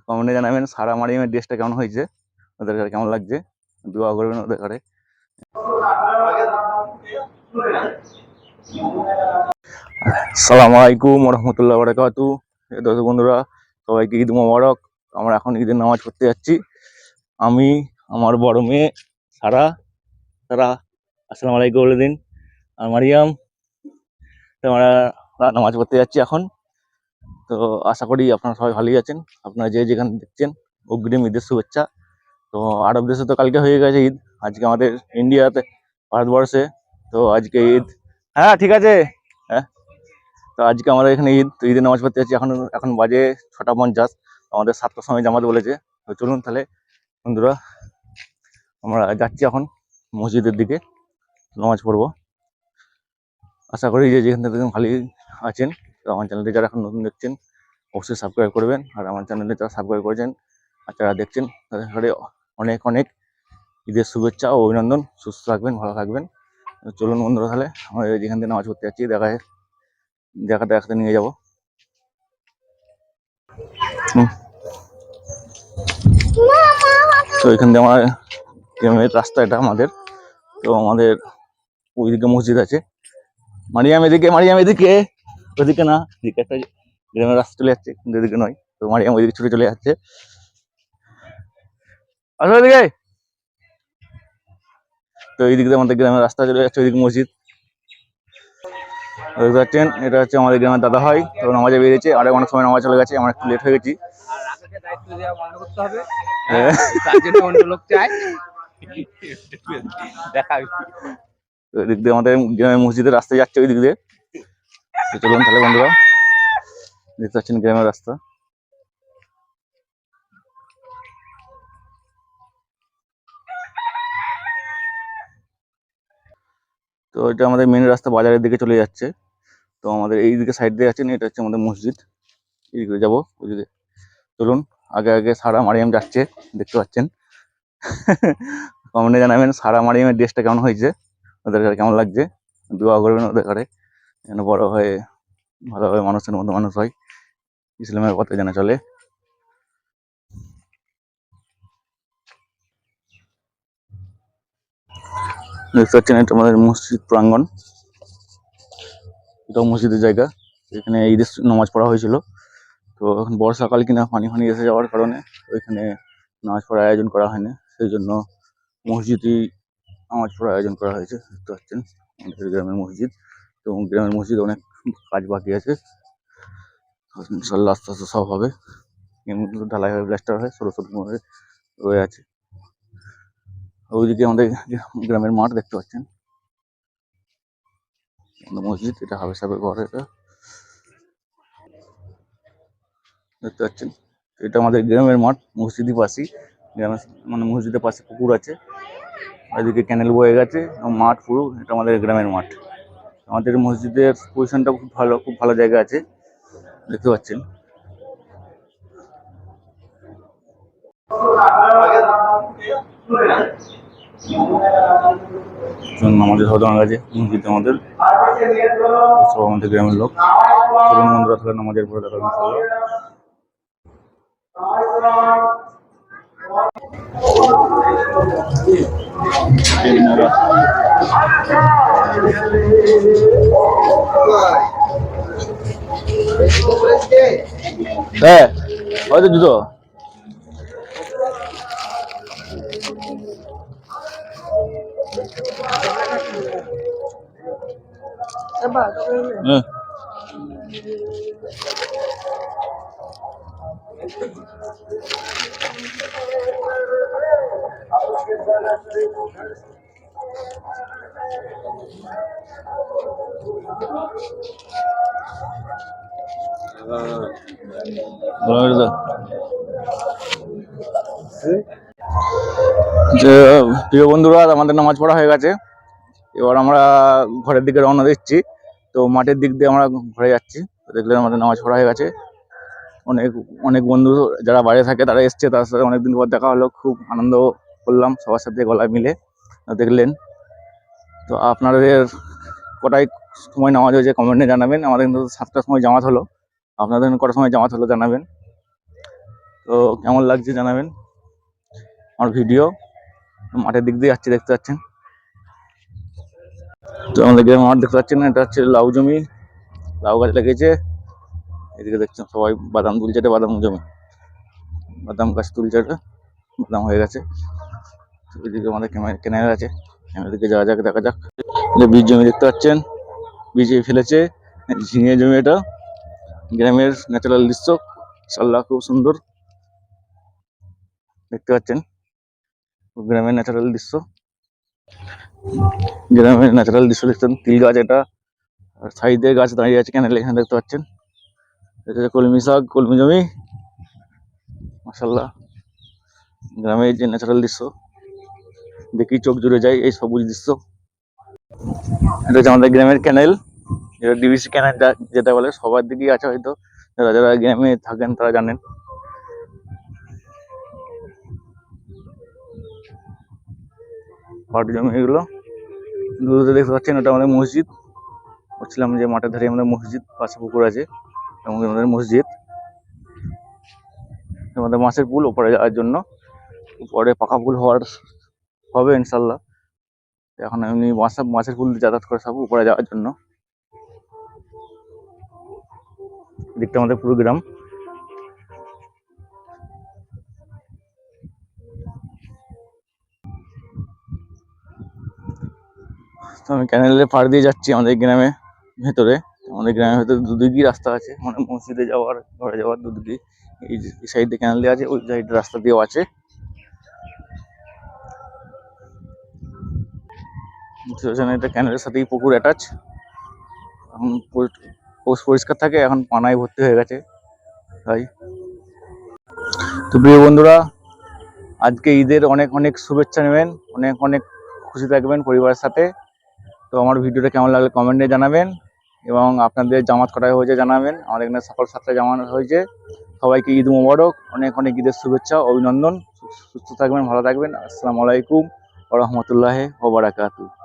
কমেন্টে জানাবেন সারা মারিয়ামের ড্রেসটা কেমন হয়েছে, ওদের ঘরে কেমন লাগছে, দোয়া করবেন ওদের ঘরে। আসসালামু আলাইকুম রহমতুল্লাহ বারাকাতু। দর্শক বন্ধুরা সবাইকে ঈদ মোবারক। আমরা এখন ঈদের নামাজ পড়তে যাচ্ছি, আমি আমার বড় মেয়ে সারা। সারা আসসালামু আলাইকুম বলে দিন। আর মারিয়াম, তো আমরা নামাজ পড়তে যাচ্ছি এখন। তো আশা করি আপনারা সবাই ভালোই আছেন। আপনারা যে যেখানে দেখছেন অগ্রিম ঈদের শুভেচ্ছা। তো আরব দেশে তো কালকে হয়ে গেছে ঈদ, আজকে আমাদের ইন্ডিয়াতে, ভারতবর্ষে তো আজকে ঈদ। হ্যাঁ ঠিক আছে, হ্যাঁ। তো আজকে আমাদের এখানে ঈদ, তো ঈদের নামাজ পড়তে যাচ্ছি। এখন এখন বাজে 6:50, আমাদের 7টার সময় জামাত বলেছে। তো চলুন তাহলে বন্ধুরা, আমরা যাচ্ছি এখন মসজিদের দিকে নামাজ পড়বো। আশা করি যে যেখান থেকে ভালোই আছেন। তো আমার চ্যানেলটি যারা এখন নতুন দেখছেন অবশ্যই সাবস্ক্রাইব করবেন, আর আমার চ্যানেলে যারা সাবস্ক্রাইব করেছেন আর যারা দেখছেন তাদের ঘরে অনেক অনেক ঈদের শুভেচ্ছা ও অভিনন্দন। সুস্থ থাকবেন, ভালো থাকবেন। চলুন বন্ধুরা তাহলে আমরা যেখান থেকে নামাজ পড়তে যাচ্ছি দেখাতে দেখাতে নিয়ে যাবো। তো এখান থেকে আমার গ্রামের রাস্তা, এটা আমাদের। তো আমাদের ওইদিকে মসজিদ আছে। মারিয়াম এদিকে, মারিয়াম এদিকে, ওদিকে না, এদিকে একটা গ্রামের রাস্তা চলে যাচ্ছে, কিন্তু এদিকে নয়। তো মারিয়াম ওইদিকে ছুটে চলে যাচ্ছে, আসলে এদিকে। তো এইদিকে আমাদের গ্রামের রাস্তা চলে যাচ্ছে, ওইদিকে মসজিদ দেখতে পাচ্ছেন। এটা হচ্ছে আমাদের গ্রামের দাদা হয়, তো নামাজে বেরিয়েছে, আর অনেক সময় নামাজ চলে গেছে, আমরা একটু লেট হয়ে গেছি। তো এদিক দিয়ে আমাদের গ্রামের মসজিদের রাস্তা যাচ্ছে ওই দিক দিয়ে। তো চলুন তাহলে বন্ধুরা, দেখতে পাচ্ছেন গ্রামের রাস্তা। তো এটা আমাদের মেন রাস্তা বাজারের দিকে চলে যাচ্ছে। তো আমাদের এই দিকে সাইড দিয়ে যাচ্ছেন, এটা হচ্ছে আমাদের মসজিদ। এইদিকে যাবো ওইদিকে। চলুন, আগে আগে সারা মারিয়াম যাচ্ছে, দেখতে পাচ্ছেন। কমেন্টে জানাবেন সারা মারিয়ামের ড্রেসটা কেমন হয়েছে, ওদের ঘরে কেমন লাগছে, দোয়া করবেন ওদের ঘরে যেন বড় হয়ে ভালোভাবে মানুষের মতো মানুষ হয়, ইসলামের পথে যেন চলে। দেখতে পাচ্ছেন এটা আমাদের মসজিদ প্রাঙ্গণ, এটাও মসজিদের জায়গা। এখানে ঈদের নামাজ পড়া হয়েছিল। তো এখন বর্ষাকাল কিনা পানি ফানি এসে যাওয়ার কারণে ওইখানে নামাজ পড়ার আয়োজন করা হয়নি, সেই জন্য মসজিদই নামাজ পড়ার আয়োজন করা হয়েছে। দেখতে পাচ্ছেন আমাদের গ্রামের মসজিদ। তো গ্রামের মসজিদে অনেক কাজ বাকি আছে, ইনশাল্লাহ আস্তে আস্তে সব হবে। ঢালাই হয়ে প্লাস্টার হয়, ছোটো ছোটো রয়ে আছে। ওইদিকে আমাদের গ্রামের মাঠ দেখতে পাচ্ছেন, মসজিদ, এটা হাবে সাহেবের ঘর। এটা দেখতে পাচ্ছেন, এটা আমাদের গ্রামের মাঠ, মসজিদের পাশেই। গ্রামের মানে মসজিদের পাশে পুকুর আছে, ওইদিকে ক্যানেল বয়ে গেছে, মাঠ পুরো। এটা আমাদের গ্রামের মাঠ। আমাদের মসজিদের পজিশনটা খুব ভালো, খুব ভালো জায়গা আছে, দেখতে পাচ্ছেন। আমাদের সাধারণ কাছে মসজিদ, আমাদের সব আমাদের গ্রামের লোক। চলুন বন্ধুরা তাহলে নামাজের পরে দেখা হবে। হ্যাঁ হয়তো জুতো প্রিয় বন্ধুরা, আমাদের নামাজ পড়া হয়ে গেছে। এবার আমরা ঘরের দিকে রওনা দিচ্ছি। তো মাঠের দিক দিয়ে আমরা ঘরে যাচ্ছি। দেখলেন আমাদের নামাজ পড়া হয়ে গেছে। অনেক অনেক বন্ধু যারা বাইরে থাকে তারা এসছে, তার সাথে অনেকদিন পর দেখা হলো, খুব আনন্দ করলাম সবার সাথে গলায় মিলে। দেখলেন। তো আপনাদের কটায় সময় নামাজ হয়েছে কমেন্টে জানাবেন। আমাদের কিন্তু 7টার সময় জামাত হলো, আপনাদের কটার সময় জামাত হলো জানাবেন। তো কেমন লাগছে জানাবেন আমার ভিডিও। মাঠের দিক দিয়ে যাচ্ছি, দেখতে পাচ্ছেন। তো আমাদের গ্রামে মাঠ দেখতে পাচ্ছেন, এটা হচ্ছে লাউ জমি, লাউ গাছ লেগেছে। এদিকে দেখছেন সবাই বাদাম তুলছে, এটা বাদাম জমি, বাদাম গাছ তুলছে, এটা বাদাম হয়ে গেছে। এদিকে আমাদের কেনাল আছে, কেনাল দিকে যাওয়া যাক, দেখা যাক। বীজ জমি দেখতে পাচ্ছেন, বীজ ফেলেছে, ঝিঙে জমি। এটা গ্রামের ন্যাচারাল দৃশ্য, ইনশাআল্লাহ খুব সুন্দর দেখতে পাচ্ছেন। গ্রামের ন্যাচারাল দৃশ্য, গ্রামের ন্যাচারাল দৃশ্য দেখছেন। তিল গাছ, এটা সাইডে গাছ দাঁড়িয়ে আছে ক্যানেল, এখানে দেখতে পাচ্ছেন। এটা কলমি শাক, কলমি জমি, মাশাআল্লাহ। গ্রামের যে ন্যাচারাল দৃশ্য দেখি চোখ জুড়ে যায়, এই সবুজ দৃশ্য। এটা হচ্ছে আমাদের গ্রামের ক্যানেল, যেটা ডিভিসি ক্যানেল যেটা বলে, সবার দিকেই আছে হয়তো, যারা যারা গ্রামে থাকেন তারা জানেন। পাট জমি এগুলো দূরে দেখতে পাচ্ছেন, ওটা আমাদের মসজিদ। বলছিলাম যে মাঠের ধারে আমাদের মসজিদ, পাশে পুকুর আছে, এবং আমাদের মসজিদ। আমাদের মাছের পুল ওপরে যাওয়ার জন্য, পরে পাকা পুল হবে ইনশাল্লাহ। এখন এমনি মাছের পুল যাতায়াত করে সব উপরে যাওয়ার জন্য। দিকটা আমাদের পুরো গ্রাম। তো আমি ক্যানেলের পাড় দিয়ে যাচ্ছি আমাদের গ্রামে ভেতরে। আমাদের গ্রামের ভেতরে দুদিকই রাস্তা আছে, মানে মসজিদে যাওয়ার, ঘরে যাওয়ার দুদিকেই। এই সাইডে ক্যানেল দিয়ে আছে, ওই সাইডে রাস্তা দিয়েও আছে। এটা ক্যানেলের সাথেই পুকুর অ্যাটাচ। এখন পরিষ্কার থাকে, এখন পানায় ভর্তি হয়ে গেছে তাই। তো প্রিয় বন্ধুরা, আজকে ঈদের অনেক অনেক শুভেচ্ছা নেবেন, অনেক অনেক খুশি থাকবেন পরিবারের সাথে। তো আমার ভিডিওটা কেমন লাগলে কমেন্টে জানাবেন, এবং আপনাদের জামাত কটায় হয়েছে জানাবেন। আমাদের এখানে সকাল 7টায় জামাত হয়েছে। সবাইকে ঈদ মোবারক, অনেক অনেক ঈদের শুভেচ্ছা, অভিনন্দন। সুস্থ থাকবেন, ভালো থাকবেন। আসসালামু আলাইকুম ওয়া রাহমাতুল্লাহি ওয়া বারাকাতুহু।